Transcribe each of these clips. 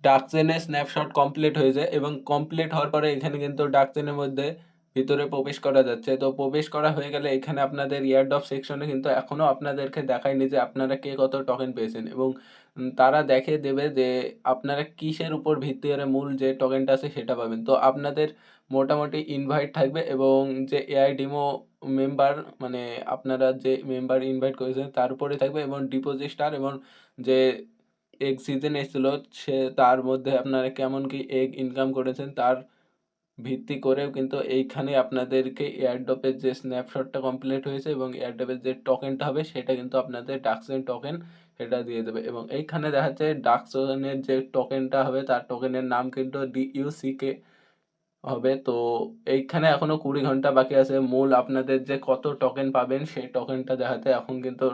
ডাকচেনের snapshot complete হয়েছে এবং complete হওয়ার পরে এখানে কিন্তু ডাকচেনের মধ্যে ভিতরে প্রবেশ করা যাচ্ছে। তো প্রবেশ করা হয়ে গেলে এখানে আপনাদের এয়ারড্রপ সেকশনে কিন্তু এখনও আপনাদেরকে দেখায়নি যে আপনারা কে কত টোকেন পেয়েছেন, এবং তারা দেখিয়ে দেবে যে আপনারা কিসের উপর ভিত্তি করে মূল যে টোকেনটা আছে সেটা পাবেন। তো আপনাদের মোটামুটি ইনভাইট থাকবে এবং যে এআই ডিমো মেম্বার, মানে আপনারা যে মেম্বার ইনভাইট করেছেন তার উপরে থাকবে, এবং ডিপোজিট স্টার এবং যে এগ সিজন এসেছিল সে তার মধ্যে আপনারা কেমন কি এগ ইনকাম করেছেন তার ভিত্তি করেও কিন্তু এইখানে আপনাদেরকে এয়ারড্রপের যে স্ন্যাপশটটা কমপ্লিট হয়েছে এবং এয়ারড্রপের যে টোকেনটা হবে সেটা কিন্তু আপনাদের ডাকসেন টোকেন সেটা দিয়ে দেবে। এবং এইখানে দেখা যাচ্ছে ডাকসেনের যে টোকেনটা হবে তার টোকেনের নাম কিন্তু DUCK হবে। তো এইখানে এখনো 20 ঘন্টা বাকি আছে মূল আপনাদের যে কত টোকেন পাবেন সেই টোকেনটা দেখাতে। এখন কিন্তু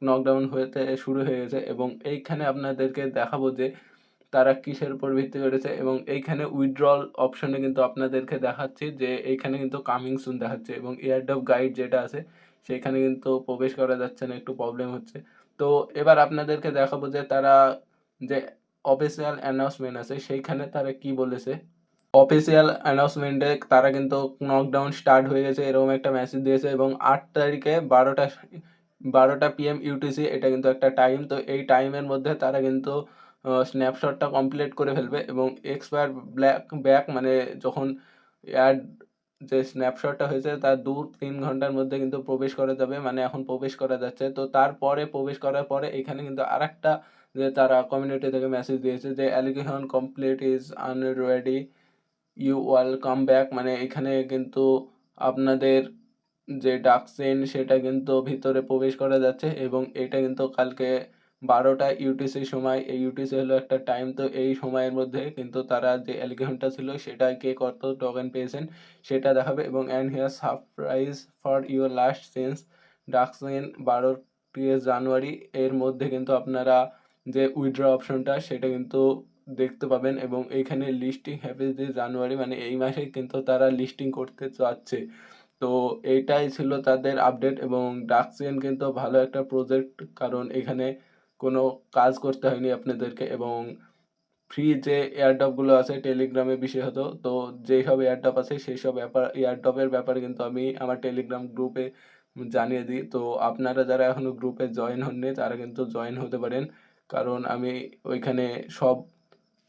নকডাউন হতে শুরু হয়ে গেছে এবং এইখানে আপনাদেরকে দেখাবো যে তারা কিসের উপর ভিত্তি করেছে। এবং এইখানে উইথড্রল অপশনে কিন্তু আপনাদেরকে দেখাচ্ছি যে এইখানে কিন্তু কামিং সুন দেখাচ্ছে, এবং এয়ারড্রপ গাইড যেটা আছে সেখানে কিন্তু প্রবেশ করা যাচ্ছে না, একটু প্রবলেম হচ্ছে। তো এবার আপনাদেরকে দেখাবো যে তারা যে অফিসিয়াল অ্যানাউন্সমেন্ট আছে সেইখানে তারা কি বলেছে। অফিসিয়াল অ্যানাউন্সমেন্টে তারা কিন্তু নকডাউন স্টার্ট হয়ে গেছে এরকম একটা মেসেজ দিয়েছে, এবং 8 তারিখে 12টা PM UTC এটা কিন্তু একটা টাইম। তো এই টাইমের মধ্যে তারা কিন্তু স্ন্যাপশটটা কমপ্লিট করে ফেলবে এবং এক্সপায়ার ব্যাক মানে যখন অ্যাড যে স্ন্যাপশটটা হয়েছে তার 2-3 ঘন্টার মধ্যে কিন্তু প্রবেশ করা যাবে, মানে এখন প্রবেশ করা যাচ্ছে। তো তারপরে প্রবেশ করার পরে এখানে কিন্তু আরেকটা যে তারা কমিউনিটি থেকে মেসেজ দিয়েছে যে allegation complete is unready, you welcome back, মানে এখানে কিন্তু আপনাদের যে ডাকসেন সেটা কিন্তু ভিতরে প্রবেশ করা যাচ্ছে। এবং এটা কিন্তু কালকে 12টা UTC সময়, এই UTC হলো একটা টাইম। তো এই সময়ের মধ্যে কিন্তু তারা যে অ্যালিগেশনটা ছিল সেটা কে কত টোকেন পেয়েছেন সেটা দেখাবে। এবং and here surprise for your last since ডাকসেন 12 জানুয়ারি এর মধ্যে কিন্তু আপনারা যে উইথড্র অপশনটা সেটা কিন্তু দেখতে পাবেন। এবং এইখানে লিস্টিং হ্যাপেজ দিস জানুয়ারি, মানে এই মাসে কিন্তু তারা লিস্টিং করতে চাচ্ছে। তো এইটাই ছিল তাদের আপডেট। এবং ডাকচেন কিন্তু ভালো একটা প্রজেক্ট, কারণ এখানে কোনো কাজ করতে হয়নি আপনাদেরকে। এবং ফ্রি যে এয়ারড্রপগুলো আছে টেলিগ্রামে বিশেষত, তো যেই সব এয়ারড্রপ আছে সেই সব এয়ারড্রপের ব্যাপারে কিন্তু আমি আমার টেলিগ্রাম গ্রুপে জানিয়ে দিই। তো আপনারা যারা এখনও গ্রুপে জয়েন হননি তারা কিন্তু জয়েন হতে পারেন, কারণ আমি ওইখানে সব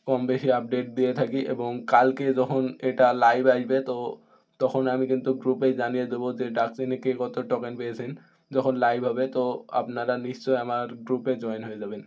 কম বেশি আপডেট দিয়ে থাকি। এবং কালকে যখন এটা লাইভ আসবে তো তখন আমি কিন্তু গ্রুপেই জানিয়ে দেবো যে ডাকচেনে কে কত টোকেন পেয়েছেন। যখন লাইভ হবে তো আপনারা নিশ্চয়ই আমার গ্রুপে জয়েন হয়ে যাবেন।